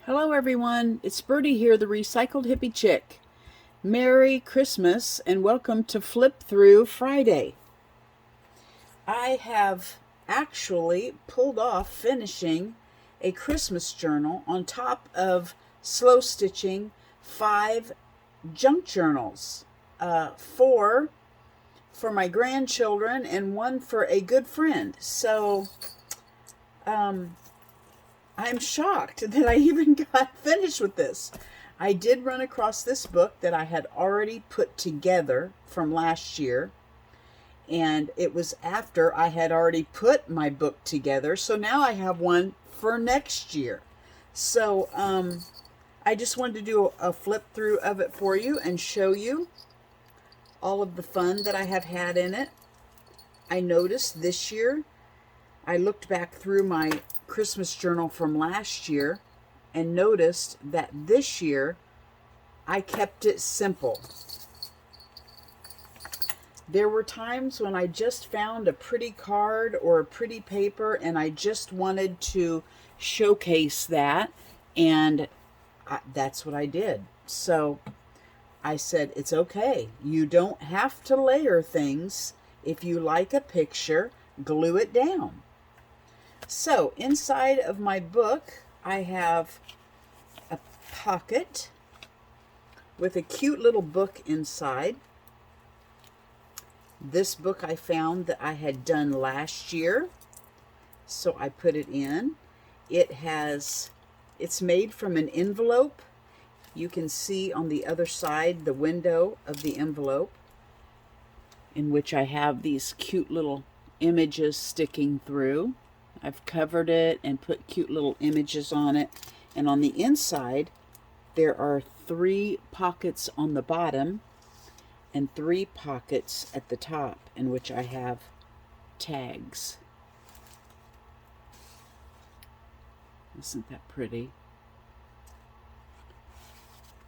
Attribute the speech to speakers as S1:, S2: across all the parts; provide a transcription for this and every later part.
S1: Hello everyone, it's Birdie here, the Recycled Hippie Chick. Merry Christmas and welcome to Flip Through Friday. I have actually pulled off finishing a Christmas journal on top of slow stitching 5 junk journals. 4 for my grandchildren and 1 for a good friend. So, I'm shocked that I even got finished with this. I did run across this book that I had already put together from last year, and it was after I had already put my book together, so now I have one for next year. So I just wanted to do a flip through of it for you and show you all of the fun that I have had in it. I noticed this year, I looked back through my Christmas journal from last year and noticed that this year I kept it simple. There were times when I just found a pretty card or a pretty paper and I just wanted to showcase that, and that's what I did. So I said, it's okay. You don't have to layer things. If you like a picture, glue it down. So inside of my book, I have a pocket with a cute little book inside. This book I found that I had done last year, so I put it in. It's made from an envelope. You can see on the other side the window of the envelope, in which I have these cute little images sticking through. I've covered it and put cute little images on it. And on the inside, there are 3 pockets on the bottom and 3 pockets at the top, in which I have tags. Isn't that pretty?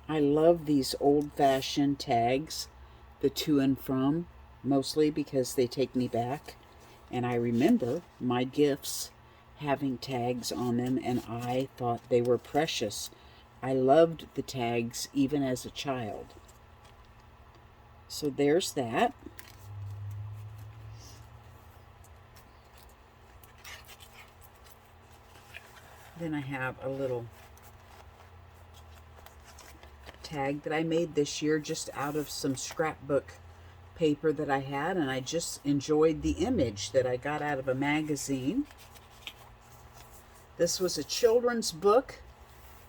S1: I love these old-fashioned tags, the to and from, mostly because they take me back. And I remember my gifts having tags on them, and I thought they were precious. I loved the tags even as a child. So there's that. Then I have a little tag that I made this year just out of some scrapbook paper that I had, and I just enjoyed the image that I got out of a magazine. This was a children's book,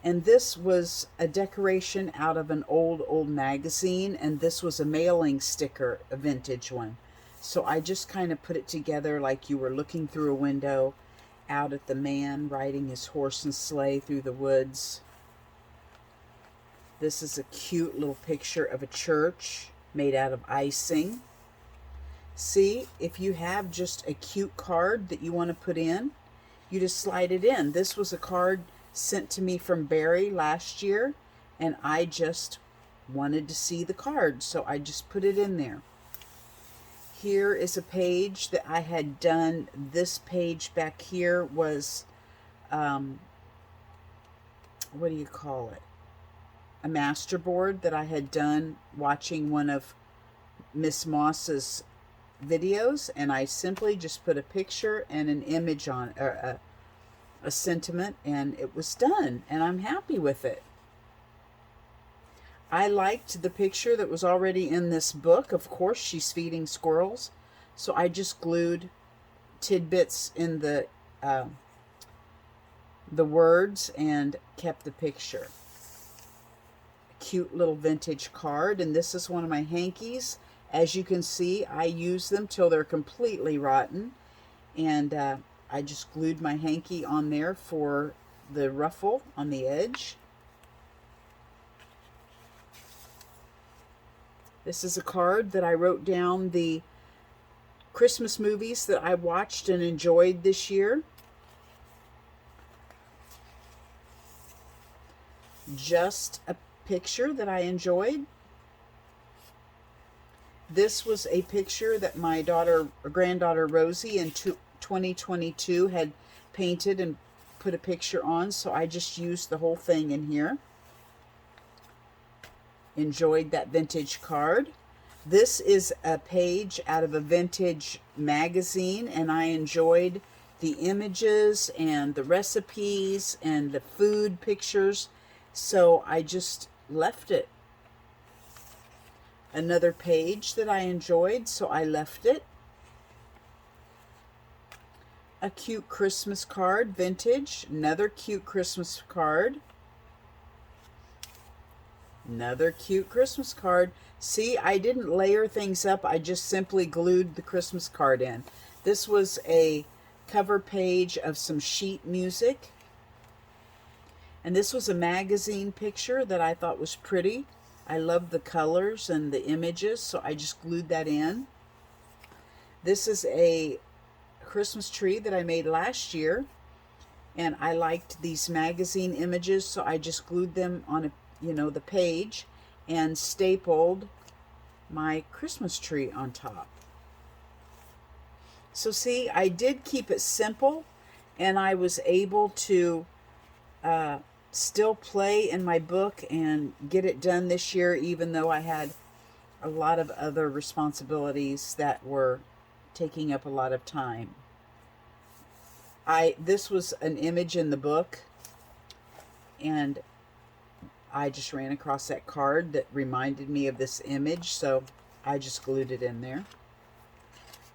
S1: and this was a decoration out of an old magazine, and this was a mailing sticker, a vintage one. So I just kind of put it together like you were looking through a window out at the man riding his horse and sleigh through the woods. This is a cute little picture of a church made out of icing. See, if you have just a cute card that you want to put in, you just slide it in. This was a card sent to me from Barry last year, and I just wanted to see the card, so I just put it in there. Here is a page that I had done. This page back here was, what do you call it? A masterboard that I had done watching one of Miss Moss's videos, and I simply just put a picture and an image on, or a sentiment, and it was done, and I'm happy with it. I liked the picture that was already in this book. Of course, she's feeding squirrels, so I just glued tidbits in the words and kept the picture. Cute little vintage card, and this is one of my hankies. As you can see, I use them till they're completely rotten, and I just glued my hanky on there for the ruffle on the edge. This is a card that I wrote down the Christmas movies that I watched and enjoyed this year. Just a picture that I enjoyed. This was a picture that my granddaughter Rosie in 2022 had painted and put a picture on, so I just used the whole thing in here. Enjoyed that vintage card. This is a page out of a vintage magazine, and I enjoyed the images and the recipes and the food pictures, so I just left it. Another page that I enjoyed, so I left it. A cute Christmas card, vintage. Another cute Christmas card. Another cute Christmas card. See, I didn't layer things up. I just simply glued the Christmas card in. This was a cover page of some sheet music. And this was a magazine picture that I thought was pretty. I love the colors and the images, so I just glued that in. This is a Christmas tree that I made last year, and I liked these magazine images, so I just glued them on a the page and stapled my Christmas tree on top. So see, I did keep it simple, and I was able to still play in my book and get it done this year, even though I had a lot of other responsibilities that were taking up a lot of time. This was an image in the book, and I just ran across that card that reminded me of this image, so I just glued it in there.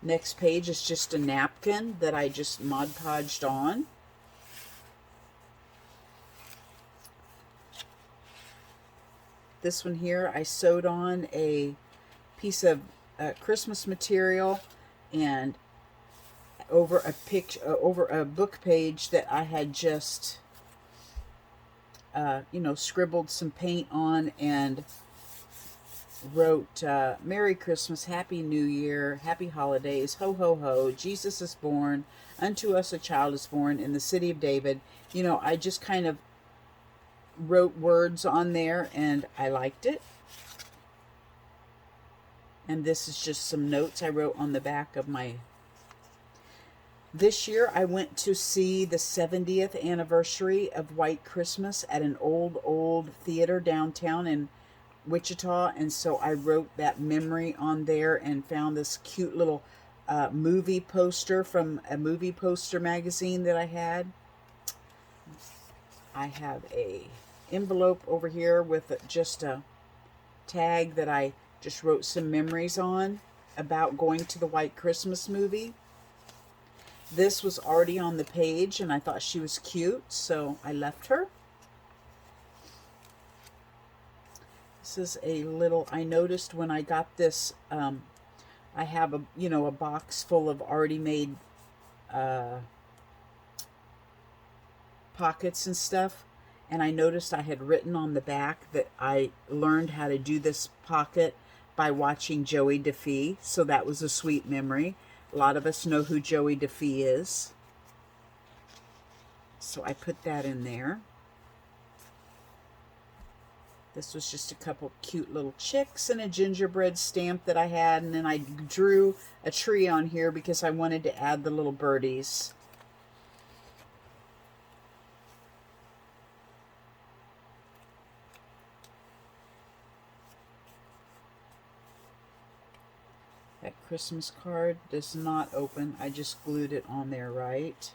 S1: Next page is just a napkin that I just Mod Podged on. This one here, I sewed on a piece of Christmas material and over a book page that I had just scribbled some paint on and wrote Merry Christmas, Happy New Year, Happy Holidays, Ho Ho Ho, Jesus is born, unto us a child is born in the city of David. I just kind of wrote words on there, and I liked it. And this is just some notes I wrote on the back of my... This year I went to see the 70th anniversary of White Christmas at an old theater downtown in Wichita, and so I wrote that memory on there and found this cute little movie poster from a movie poster magazine that I had. I have a envelope over here with just a tag that I just wrote some memories on about going to the White Christmas movie. This was already on the page, and I thought she was cute, so I left her. This is a little, I noticed when I got this, I have a box full of already made pockets and stuff, and I noticed I had written on the back that I learned how to do this pocket by watching Joey DeFee, so that was a sweet memory. A lot of us know who Joey DeFee is. So I put that in there. This was just a couple cute little chicks and a gingerbread stamp that I had. And then I drew a tree on here because I wanted to add the little birdies. That Christmas card does not open. I just glued it on there, right?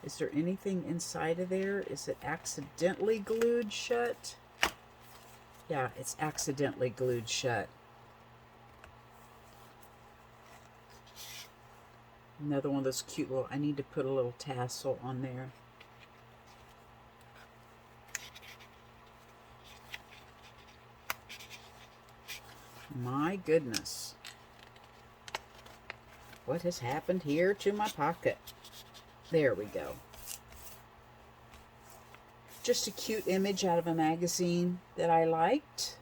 S1: Is there anything inside of there? Is it accidentally glued shut? Yeah, it's accidentally glued shut. Another one of those cute little, I need to put a little tassel on there. My goodness. What has happened here to my pocket? There we go. Just a cute image out of a magazine that I liked.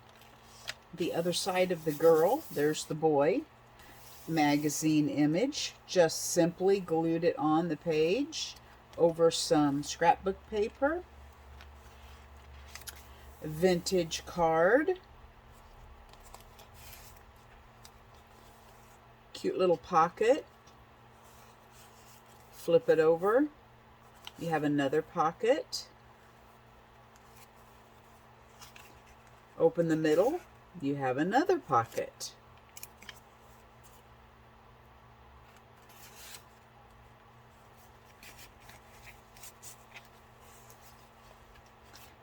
S1: The other side of the girl, there's the boy. Magazine image. Just simply glued it on the page over some scrapbook paper. Vintage card. Cute little pocket. Flip it over. You have another pocket. Open the middle. You have another pocket.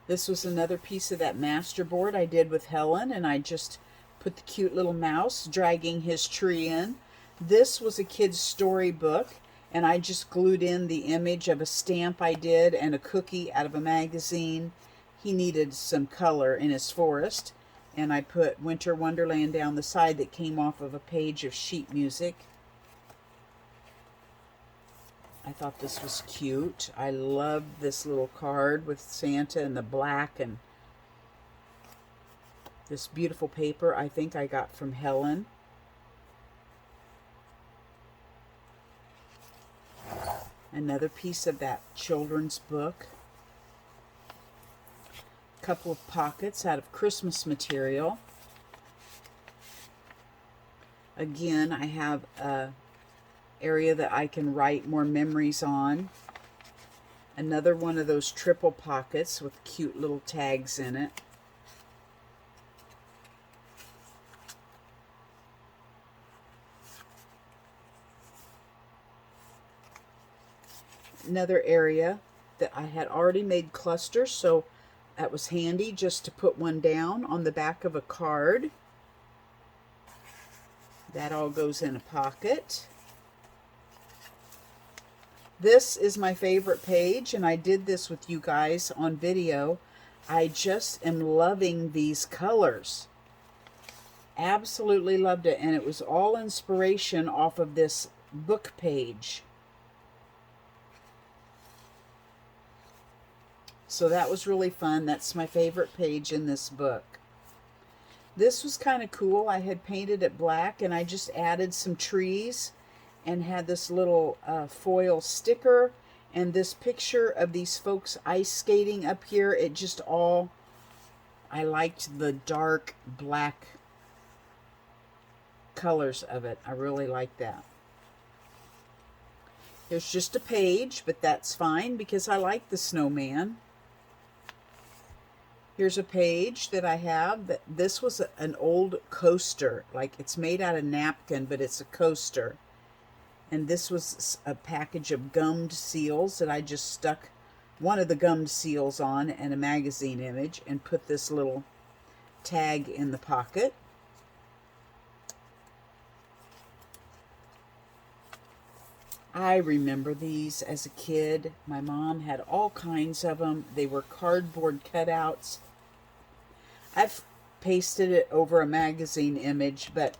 S1: This was another piece of that masterboard I did with Helen, and I just put the cute little mouse dragging his tree in. This was a kid's storybook, and I just glued in the image of a stamp I did and a cookie out of a magazine. He needed some color in his forest, and I put Winter Wonderland down the side that came off of a page of sheet music. I thought this was cute. I loved this little card with Santa and the black and this beautiful paper I think I got from Helen. Another piece of that children's book. A couple of pockets out of Christmas material. Again, I have a area that I can write more memories on. Another one of those triple pockets with cute little tags in it. Another area that I had already made clusters, so that was handy just to put one down on the back of a card. That all goes in a pocket. This is my favorite page, and I did this with you guys on video. I just am loving these colors. Absolutely loved it, and it was all inspiration off of this book page. So that was really fun. That's my favorite page in this book. This was kind of cool. I had painted it black, and I just added some trees and had this little foil sticker and this picture of these folks ice skating up here. It just all, I liked the dark black colors of it. I really like that. There's just a page, but that's fine because I like the snowman. Here's a page that I have. This was an old coaster. Like, it's made out of napkin, but it's a coaster. And this was a package of gummed seals that I just stuck one of the gummed seals on and a magazine image and put this little tag in the pocket. I remember these as a kid. My mom had all kinds of them. They were cardboard cutouts. I've pasted it over a magazine image, but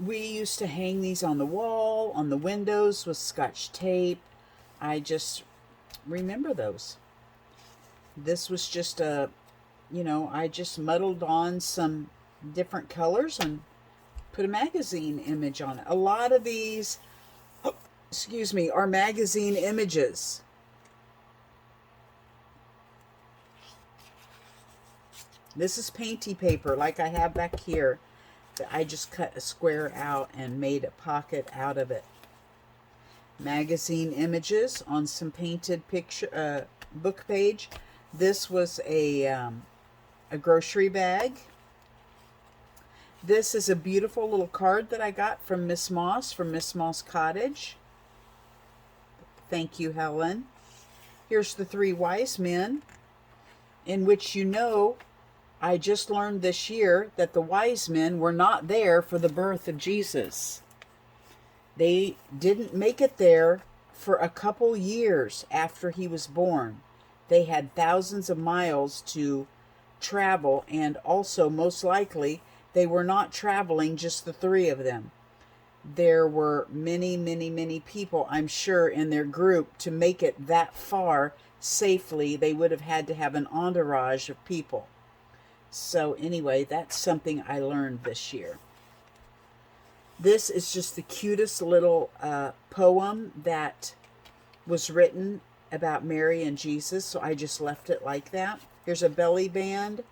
S1: we used to hang these on the wall, on the windows with Scotch tape. I just remember those. This was just a, I just muddled on some different colors and put a magazine image on it. A lot of these, are magazine images. This is painty paper like I have back here. I just cut a square out and made a pocket out of it. Magazine images on some painted picture book page. This was a grocery bag. This is a beautiful little card that I got from Miss Moss, from Miss Moss Cottage. Thank you, Helen. Here's the three wise men, in which I just learned this year that the wise men were not there for the birth of Jesus. They didn't make it there for a couple years after he was born. They had thousands of miles to travel, and also, most likely, they were not traveling just the three of them. There were many, many, many people, I'm sure, in their group. To make it that far safely, they would have had to have an entourage of people. So anyway, that's something I learned this year. This is just the cutest little poem that was written about Mary and Jesus, so I just left it like that. Here's a belly band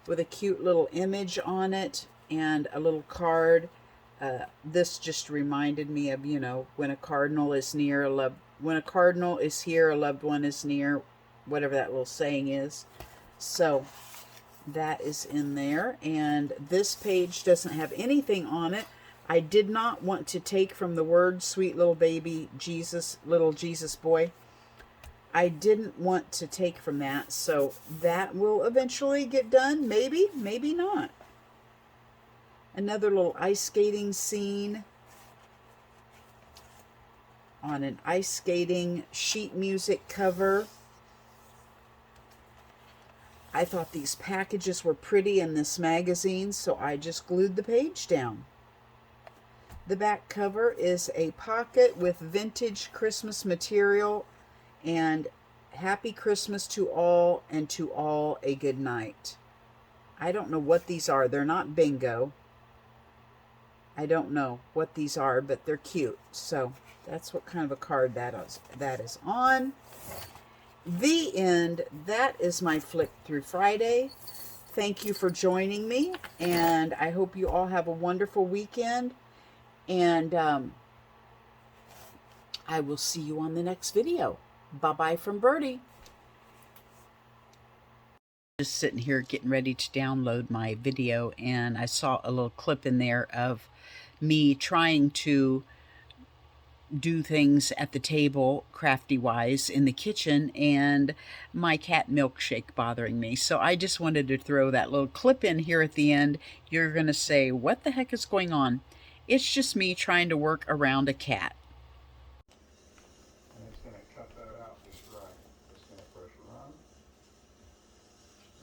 S1: with a cute little image on it and a little card. This just reminded me of, when a cardinal is near, when a cardinal is here, a loved one is near, whatever that little saying is. So that is in there. And this page doesn't have anything on it. I did not want to take from the word sweet little baby Jesus, little Jesus boy. I didn't want to take from that. So that will eventually get done. Maybe, maybe not. Another little ice skating scene on an ice skating sheet music cover. I thought these packages were pretty in this magazine, so I just glued the page down. The back cover is a pocket with vintage Christmas material and Happy Christmas to all, and to all a good night. I don't know what these are. They're not bingo. I don't know what these are, but they're cute. So that's what kind of a card that is on. The end. That is my Flick Through Friday. Thank you for joining me, and I hope you all have a wonderful weekend. And I will see you on the next video. Bye-bye from Birdie. Just sitting here getting ready to download my video, and I saw a little clip in there of me trying to do things at the table crafty wise in the kitchen, and my cat Milkshake bothering me. So I just wanted to throw that little clip in here at the end. You're gonna say, what the heck is going on? It's just me trying to work around a cat.
S2: And it's going to cut that out just right. It's going to press run,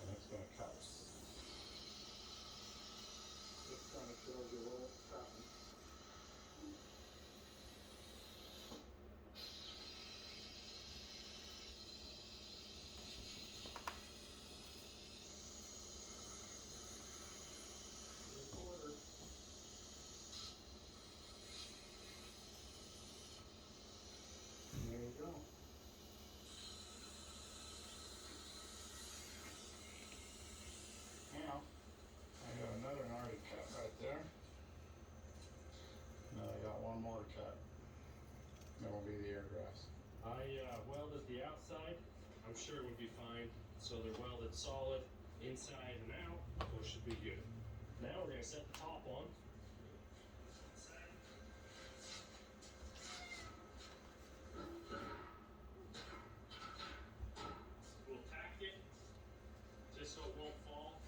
S2: and it's going to cut. Just kind of shows you where it's cutting. There you go. Now, I got another already cut right there. Now I got one more to cut. That will be the air grass.
S3: I welded the outside. I'm sure it would be fine. So they're welded solid inside and out, so it should be good. Now we're going to set the top on. We'll tack it just so it won't fall,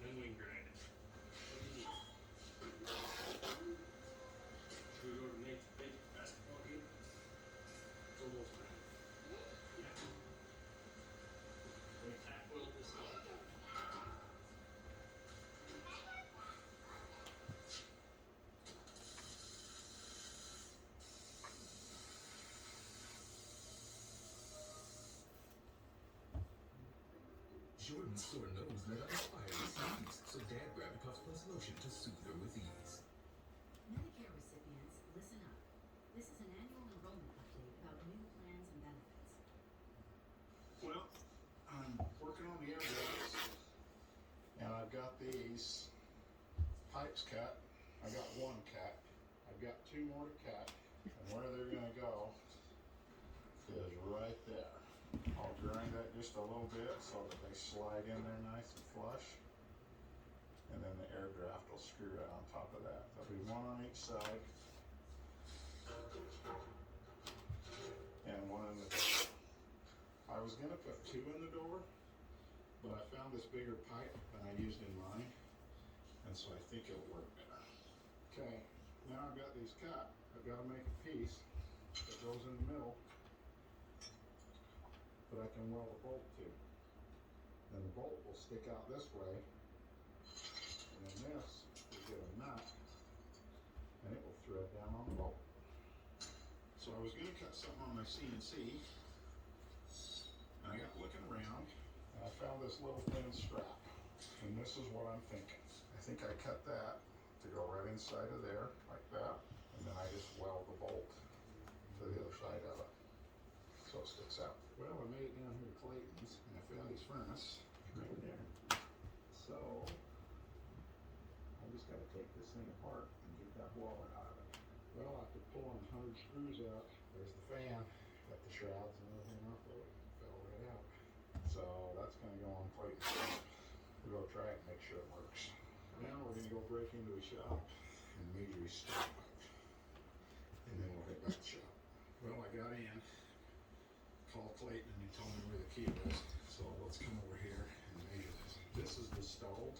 S3: and then we can grind it. What do you need? Should we go to Nate's big basketball game? It's almost done. Yeah. We're going to tack weld this on.
S4: Jordan's sore nose let out a fiery sneeze, so Dad grabbed Puffs Plus lotion to soothe her with ease.
S5: Medicare recipients, listen up. This is an annual enrollment update about new plans and benefits.
S2: Well, I'm working on the air grass, and I've got these pipes cut. I got one cut. I've got two more to cut, and where they're going to go is right there. I'll grind that just a little bit so that they slide in there nice and flush, and then the air draft will screw right on top of that. There'll be one on each side and one in the door. I was going to put two in the door, but I found this bigger pipe than I used in mine, and so I think it'll work better. Okay, now I've got these cut. I've got to make a piece that goes in the middle that I can weld a bolt to. Then the bolt will stick out this way, and then this will get a nut, and it will thread down on the bolt. So I was going to cut something on my CNC, and I got looking around, and I found this little thin strap, and this is what I'm thinking. I think I cut that to go right inside of there, like that, and then I just weld the bolt to the other side of it, so it sticks out. Well, I made it down here to Clayton's, and I found his furnace right there. So I just got to take this thing apart and get that wallet out of it. Well, after pulling 100 screws out, there's the fan. shrouds and everything off of it. Fell right out. So that's gonna go on Clayton's shop. We'll go try it and make sure it works. Now we're gonna go break into his shop and measure his step pipe. And then we'll head back to shop. Well, I got in, called Clayton, and he told me where the key was. So let's come over here and measure this. This is the stove.